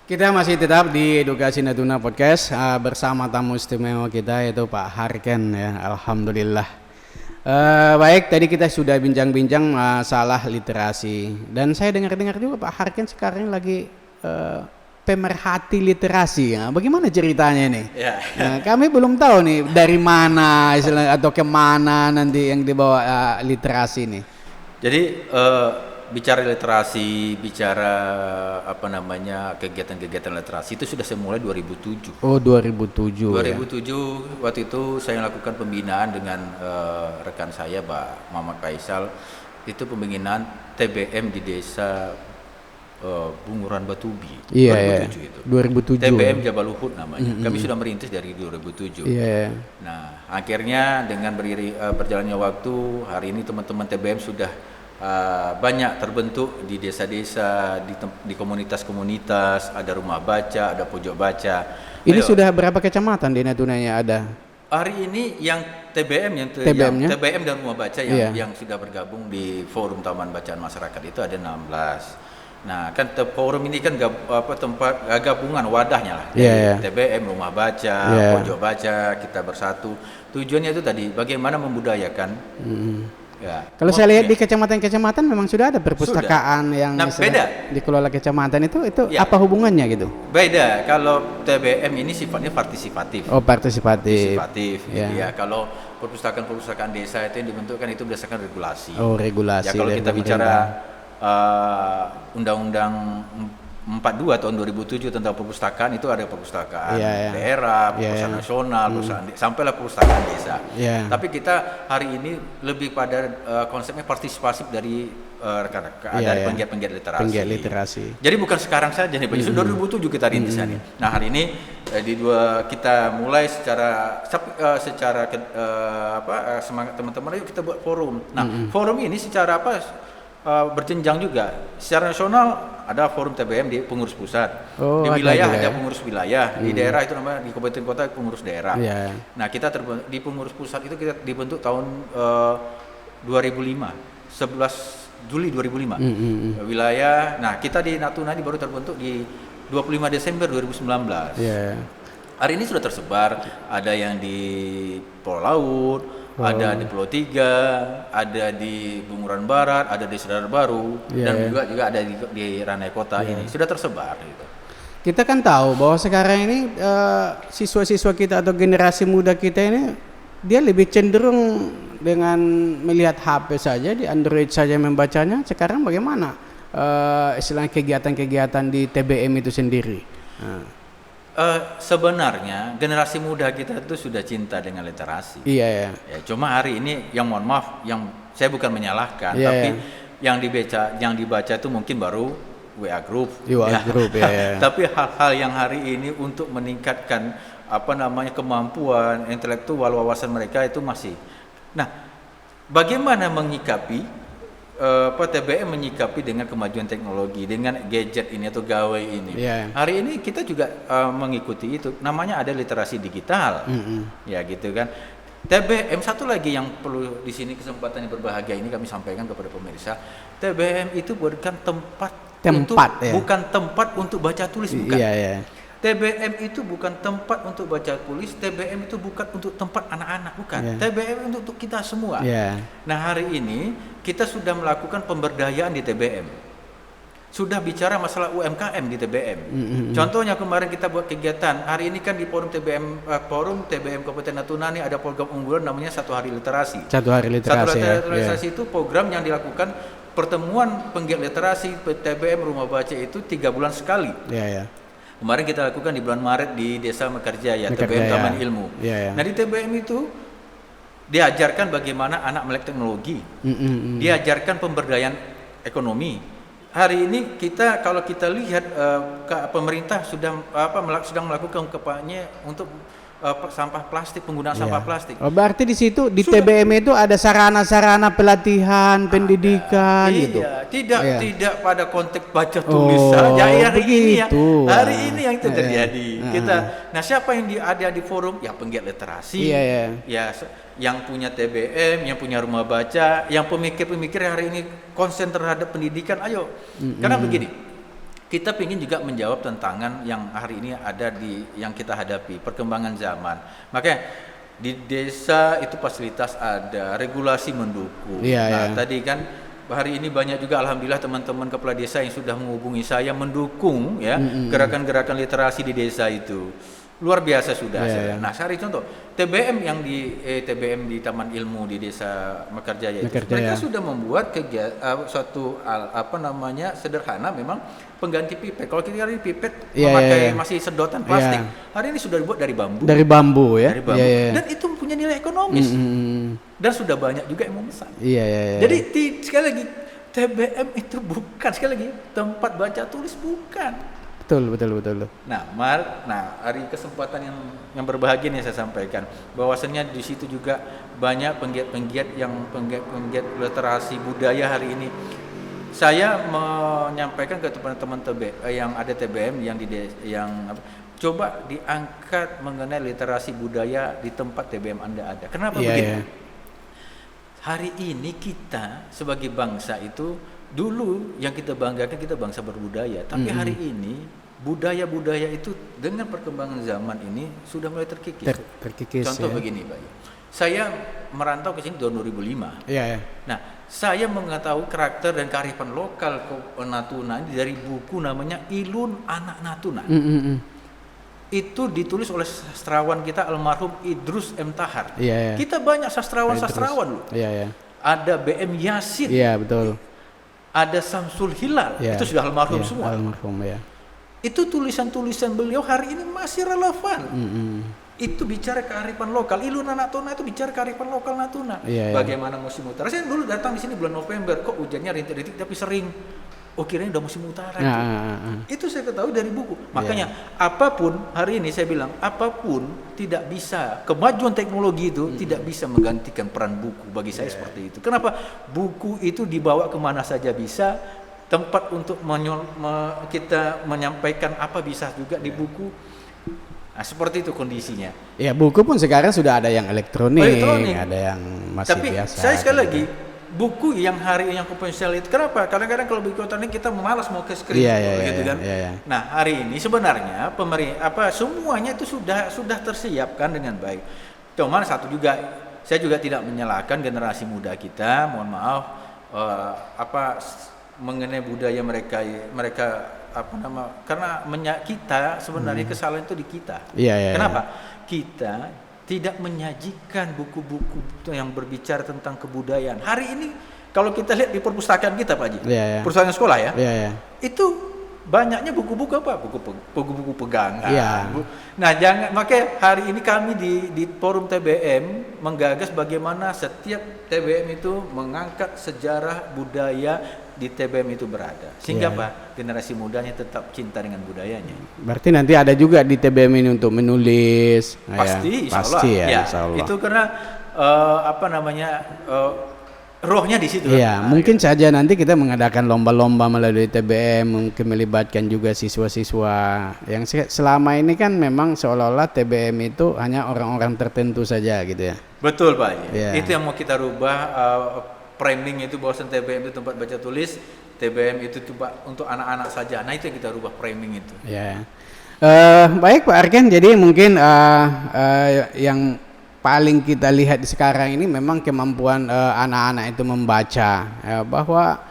Kita masih tetap di Edukasi Natuna Podcast bersama tamu istimewa kita yaitu Pak Harken ya. Alhamdulillah. Baik, tadi kita sudah bincang-bincang masalah literasi dan saya dengar-dengar juga Pak Harken sekarang lagi pemerhati literasi ya. Bagaimana ceritanya nih? Ya. Nah, kami belum tahu nih dari mana atau kemana nanti yang dibawa literasi nih. Jadi bicara literasi, bicara kegiatan-kegiatan literasi itu sudah saya mulai 2007. Oh, 2007. 2007 waktu itu saya lakukan pembinaan dengan rekan saya Pak Muhammad Faisal. Itu pembinaan TBM di desa Bunguran Batubi. Iya, 2007 itu. 2007. TBM Jabaluhut namanya. Kami sudah merintis dari 2007. Iya. Nah, akhirnya dengan berjalannya waktu, hari ini teman-teman TBM sudah banyak terbentuk di desa-desa, di komunitas-komunitas, ada rumah baca, ada pojok baca. Ini sudah berapa kecamatan di Natunanya ada? Hari ini yang TBM TBM dan rumah baca yang sudah bergabung di Forum Taman Bacaan Masyarakat itu ada 16. Nah, kan forum ini kan tempat gabungan wadahnya lah. TBM, rumah baca, pojok baca, kita bersatu. Tujuannya itu tadi bagaimana membudayakan. Ya. Kalau saya lihat di kecamatan-kecamatan memang sudah ada perpustakaan yang beda dikelola kecamatan itu apa hubungannya gitu? Beda. Kalau TBM ini sifatnya partisipatif. Oh, partisipatif. Ya. Kalau perpustakaan desa itu yang dibentukkan itu berdasarkan regulasi. Oh, regulasi. Ya, kalau kita bicara Undang-Undang 42 tahun 2007 tentang perpustakaan itu ada perpustakaan daerah, perpustakaan nasional, sampailah perpustakaan desa. Tapi kita hari ini lebih pada konsepnya partisipatif dari rekan-rekan dari penggiat-penggiat literasi. Jadi bukan sekarang saja nih, sudah 2007 kita rintisnya nih. Nah, hari ini kita mulai secara semangat teman-teman, ayo kita buat forum. Nah, forum ini secara berjenjang juga. Secara nasional ada forum TBM di pengurus pusat, di wilayah ada pengurus wilayah, di daerah itu namanya di kabupaten kota pengurus daerah. Nah, kita di pengurus pusat itu kita dibentuk tahun 2005, 11 Juli 2005. Wilayah, nah kita di Natuna ini baru terbentuk di 25 Desember 2019. Hari ini sudah tersebar, ada yang di Pulau Laut, ada di Pulau Tiga, ada di Bunguran Barat, ada di Sedar Baru, dan juga ada di Ranai Kota ini sudah tersebar. Gitu. Kita kan tahu bahwa sekarang ini siswa-siswa kita atau generasi muda kita ini dia lebih cenderung dengan melihat HP saja, di Android saja membacanya. Sekarang bagaimana istilahnya kegiatan-kegiatan di TBM itu sendiri? Sebenarnya generasi muda kita itu sudah cinta dengan literasi. Ya, cuma hari ini yang mohon maaf, yang saya bukan menyalahkan, tapi yang dibaca itu mungkin baru WA group. Tapi hal-hal yang hari ini untuk meningkatkan kemampuan intelektual, wawasan mereka itu masih. Nah, bagaimana menyikapi TBM menyikapi dengan kemajuan teknologi, dengan gadget ini atau gawai ini. Hari ini kita juga mengikuti itu. Namanya ada literasi digital, ya gitu kan. TBM satu lagi yang perlu di sini kesempatan yang berbahagia ini kami sampaikan kepada pemirsa. TBM itu bukan bukan tempat untuk baca tulis, bukan. TBM itu bukan tempat untuk baca tulis, TBM itu bukan untuk tempat anak-anak, bukan. TBM untuk kita semua. Nah, hari ini kita sudah melakukan pemberdayaan di TBM. Sudah bicara masalah UMKM di TBM. Contohnya kemarin kita buat kegiatan. Hari ini kan di forum TBM Kabupaten Natuna ini ada program unggulan namanya Satu Hari Literasi. Satu Hari Literasi itu program yang dilakukan pertemuan penggiat literasi TBM Rumah Baca itu 3 bulan sekali. Kemarin kita lakukan di bulan Maret di Desa Mekarjaya, TBM Taman Ilmu. Nah, di TBM itu diajarkan bagaimana anak melek teknologi, diajarkan pemberdayaan ekonomi. Hari ini kalau kita lihat pemerintah sedang melakukan kampanye untuk sampah plastik, penggunaan sampah plastik. Oh, berarti di situ di TBM itu ada sarana-sarana pelatihan, pendidikan gitu. Tidak pada konteks baca tulis saja. Hari ini yang itu terjadi. Nah, siapa yang ada di forum? Ya penggiat literasi. Ya yang punya TBM, yang punya rumah baca, yang pemikir-pemikir hari ini konsen terhadap pendidikan. Ayo. Karena begini. Kita ingin juga menjawab tantangan yang hari ini ada yang kita hadapi, perkembangan zaman. Makanya di desa itu fasilitas ada, regulasi mendukung. Tadi kan hari ini banyak juga alhamdulillah teman-teman kepala desa yang sudah menghubungi saya mendukung ya gerakan-gerakan literasi di desa itu. Luar biasa sudah. Nah, cari contoh TBM yang TBM di Taman Ilmu di Desa Mekarjaya itu. Mereka sudah membuat suatu sederhana memang pengganti pipet. Kalau kita hari pipet memakai masih sedotan plastik. Hari ini sudah dibuat dari bambu. Dari bambu ya. Dari bambu. Dan itu punya nilai ekonomis. Dan sudah banyak juga yang memesan. Jadi sekali lagi TBM itu bukan sekali lagi tempat baca tulis bukan. Betul. Nah, hari kesempatan yang berbahagia nih saya sampaikan bahwasannya di situ juga banyak penggiat penggiat literasi budaya hari ini. Saya menyampaikan ke teman-teman yang ada TBM coba diangkat mengenai literasi budaya di tempat TBM Anda ada. Kenapa begitu? Hari ini kita sebagai bangsa itu dulu yang kita banggakan kita bangsa berbudaya, tapi hari ini budaya-budaya itu dengan perkembangan zaman ini sudah mulai terkikis. Contoh begini, Pak. Saya merantau ke sini tahun 2005. Nah, saya mengetahui karakter dan kearifan lokal Natuna dari buku namanya Ilun Anak Natuna. Itu ditulis oleh sastrawan kita almarhum Idrus M. Tahar. Kita banyak sastrawan loh. Ada BM Yasin. Betul. Ada Samsul Hilal. Itu sudah almarhum semua. Itu tulisan-tulisan beliau hari ini masih relevan. Itu bicara kearifan lokal. Ilun Anak Natuna itu bicara kearifan lokal Natuna. Bagaimana musim utara? Saya dulu datang di sini bulan November, kok hujannya rintik-rintik tapi sering. Oh, kirain udah musim utara. Itu saya ketahui dari buku. Makanya apapun hari ini saya bilang, apapun tidak bisa, kemajuan teknologi itu tidak bisa menggantikan peran buku bagi saya seperti itu. Kenapa? Buku itu dibawa kemana saja bisa. Tempat untuk kita menyampaikan apa bisa juga di buku. Nah, seperti itu kondisinya. Ya, buku pun sekarang sudah ada yang elektronik. Ada yang masih tapi biasa. Tapi saya sekali lagi, buku yang hari yang konvensional itu kenapa? Kadang-kadang kalau buku elektronik kita malas mau ke screen gitu kan. Nah, hari ini sebenarnya semuanya itu sudah tersiapkan dengan baik. Cuman satu juga, saya juga tidak menyalahkan generasi muda kita, mohon maaf mengenai budaya mereka karena kita sebenarnya kesalahan itu di kita. Kenapa? Kita tidak menyajikan buku-buku buku yang berbicara tentang kebudayaan. Hari ini kalau kita lihat di perpustakaan kita, Pak Haji, perpustakaan sekolah ya, itu banyaknya buku-buku apa? Buku-buku pegangan. Nah, makanya hari ini kami di forum TBM menggagas bagaimana setiap TBM itu mengangkat sejarah budaya di TBM itu berada. Sehingga Pak, generasi mudanya tetap cinta dengan budayanya. Berarti nanti ada juga di TBM ini untuk menulis. Pasti, insya Allah. Itu karena rohnya di situ. Mungkin saja nanti kita mengadakan lomba-lomba melalui TBM, mungkin melibatkan juga siswa-siswa yang selama ini kan memang seolah-olah TBM itu hanya orang-orang tertentu saja gitu ya. Betul, Pak. Itu yang mau kita rubah, framing itu bahwa TBM itu tempat baca tulis, TBM itu untuk anak-anak saja. Nah, itu yang kita rubah framing itu. Baik Pak Arken, jadi mungkin yang paling kita lihat sekarang ini memang kemampuan anak-anak itu membaca, bahwa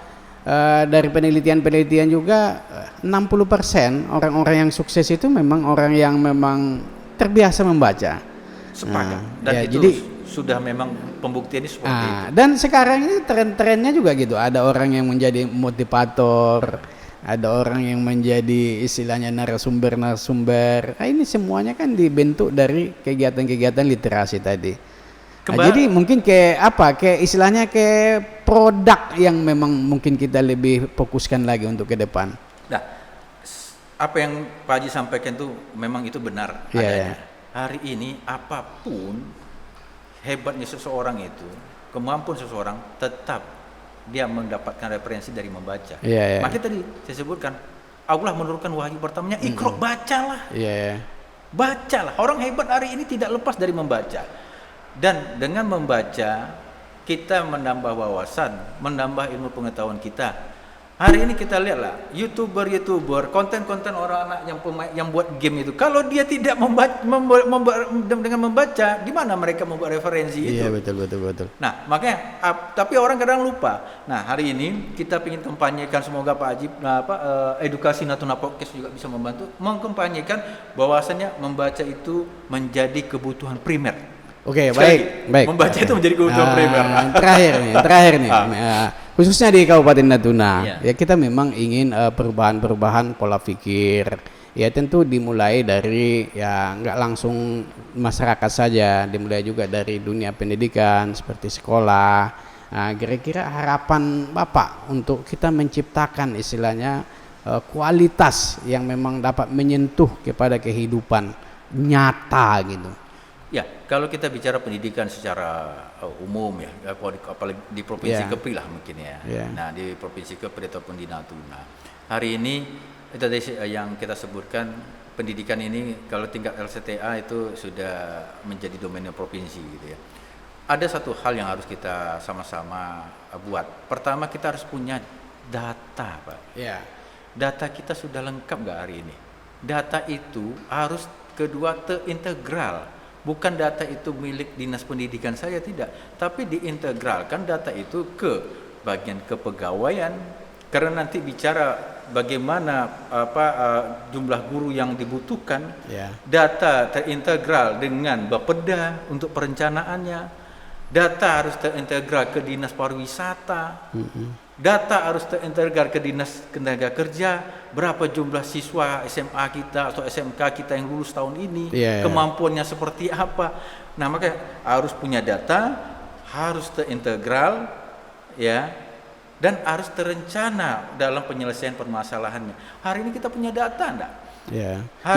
dari penelitian-penelitian juga 60% orang-orang yang sukses itu memang orang yang memang terbiasa membaca. Sepakat. Dan itu jadi sudah memang pembuktiannya seperti itu. Dan sekarang ini tren-trennya juga gitu. Ada orang yang menjadi motivator, ada orang yang menjadi istilahnya narasumber. Nah, ini semuanya kan dibentuk dari kegiatan-kegiatan literasi tadi. Jadi mungkin istilahnya produk yang memang mungkin kita lebih fokuskan lagi untuk ke depan. Nah, apa yang Pak Haji sampaikan itu memang itu benar adanya. hari ini apapun hebatnya seseorang itu, kemampuan seseorang tetap dia mendapatkan referensi dari membaca. Makanya tadi saya sebutkan Allah menurunkan wahyu pertamanya, Iqra, bacalah. Bacalah. Orang hebat hari ini tidak lepas dari membaca. Dan dengan membaca kita menambah wawasan, menambah ilmu pengetahuan kita. Hari ini kita lihatlah YouTuber, konten-konten orang anak yang buat game itu. Kalau dia tidak dengan membaca, di mana mereka membuat referensi itu? Iya, betul. Nah, makanya tapi orang kadang lupa. Nah, hari ini kita ingin kampanyekan, semoga Pak Ajib edukasi Natuna Podcast juga bisa membantu mengkampanyekan bahwasannya membaca itu menjadi kebutuhan primer. Oke, baik. Membaca itu menjadi kebutuhan primer. Terakhir nih. Khususnya di Kabupaten Natuna, ya kita memang ingin perubahan pola pikir. Ya tentu dimulai dari ya nggak langsung masyarakat saja, dimulai juga dari dunia pendidikan seperti sekolah. Nah, kira-kira harapan Bapak untuk kita menciptakan istilahnya kualitas yang memang dapat menyentuh kepada kehidupan nyata gitu. Ya, kalau kita bicara pendidikan secara umum ya, apalagi di Provinsi Kepri lah mungkin ya. Nah, di Provinsi Kepri ataupun di Natuna. Hari ini itu tadi yang kita sebutkan, pendidikan ini kalau tingkat LCTA itu sudah menjadi domainnya provinsi gitu ya. Ada satu hal yang harus kita sama-sama buat. Pertama, kita harus punya data, Pak. Data kita sudah lengkap nggak hari ini? Data itu harus kedua terintegral. Bukan data itu milik dinas pendidikan saya, tidak, tapi diintegralkan data itu ke bagian kepegawaian, karena nanti bicara bagaimana jumlah guru yang dibutuhkan. Data terintegral dengan Bapeda untuk perencanaannya, data harus terintegral ke dinas pariwisata, data harus terintegral ke dinas tenaga kerja, berapa jumlah siswa SMA kita atau SMK kita yang lulus tahun ini, kemampuannya seperti apa. Nah, makanya harus punya data, harus terintegral ya, dan harus terencana dalam penyelesaian permasalahannya. Hari ini kita punya data enggak?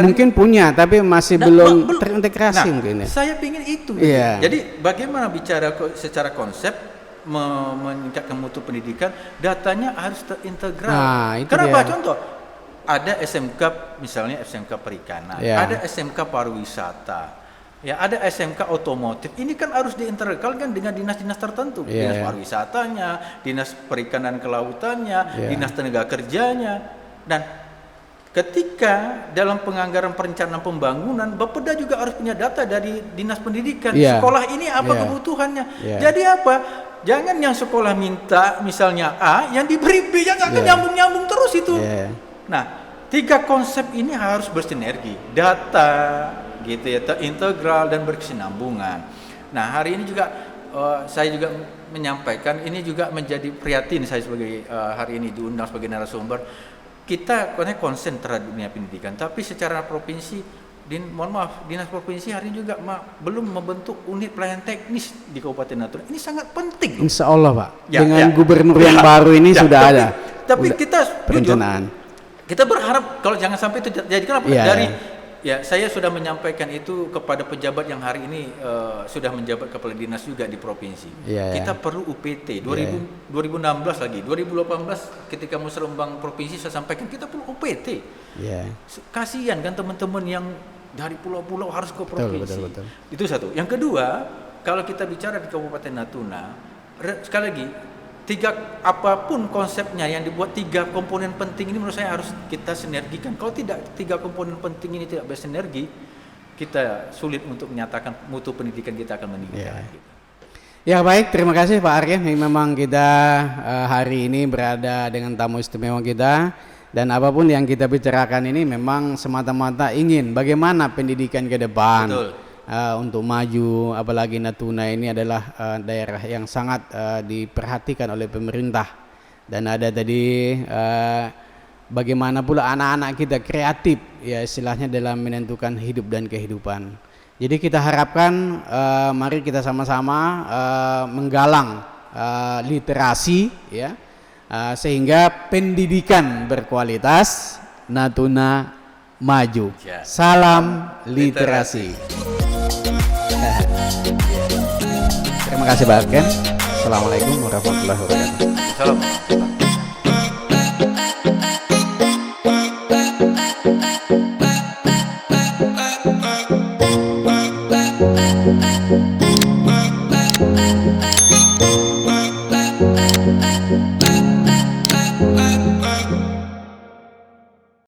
Mungkin punya, tapi masih belum terintegrasi mungkin ya. Saya ingin itu. Jadi bagaimana bicara secara konsep meningkatkan mutu pendidikan, datanya harus terintegral. Kenapa? Contoh, ada SMK misalnya SMK Perikanan, ada SMK Pariwisata, ya ada SMK Otomotif. Ini kan harus diintegralkan dengan dinas-dinas tertentu, dinas pariwisatanya, dinas perikanan kelautannya, dinas tenaga kerjanya. Dan ketika dalam penganggaran perencanaan pembangunan, Bapeda juga harus punya data dari dinas pendidikan. Sekolah ini apa kebutuhannya? Jadi apa? Jangan yang sekolah minta misalnya A, yang diberi B, yang akan nyambung-nyambung terus itu. Nah, tiga konsep ini harus bersinergi, data gitu ya, terintegral dan berkesinambungan. Nah, hari ini juga saya juga menyampaikan, ini juga menjadi prihatin saya sebagai hari ini diundang sebagai narasumber. Kita konsen terhadap dunia pendidikan, tapi secara provinsi, mohon maaf, dinas provinsi hari ini juga belum membentuk unit pelayanan teknis di Kabupaten Natuna. Ini sangat penting. Insya Allah, Pak. Dengan gubernur yang baru ini sudah ada. Tapi kita perencanaan. Kita berharap kalau jangan sampai itu jadi kenapa? Saya sudah menyampaikan itu kepada pejabat yang hari ini sudah menjabat kepala dinas juga di provinsi. Kita perlu UPT 2016 lagi, 2018 ketika musrembang provinsi saya sampaikan kita perlu UPT. Kasihan kan teman-teman yang dari pulau-pulau harus ke provinsi. Betul. Itu satu. Yang kedua, kalau kita bicara di Kabupaten Natuna, sekali lagi, apapun konsepnya yang dibuat tiga komponen penting ini menurut saya harus kita sinergikan. Kalau tidak tiga komponen penting ini tidak bersinergi, kita sulit untuk menyatakan mutu pendidikan kita akan meningkat. Ya baik, terima kasih Pak Aryan. Memang kita hari ini berada dengan tamu istimewa kita, dan apapun yang kita bicarakan ini memang semata-mata ingin bagaimana pendidikan ke depan. Untuk maju, apalagi Natuna ini adalah daerah yang sangat diperhatikan oleh pemerintah, dan ada tadi bagaimana pula anak-anak kita kreatif ya istilahnya dalam menentukan hidup dan kehidupan. Jadi kita harapkan mari kita sama-sama menggalang literasi ya, sehingga pendidikan berkualitas Natuna maju. Salam literasi. Terima kasih Pak Ken. Assalamualaikum warahmatullahi wabarakatuh. Salam.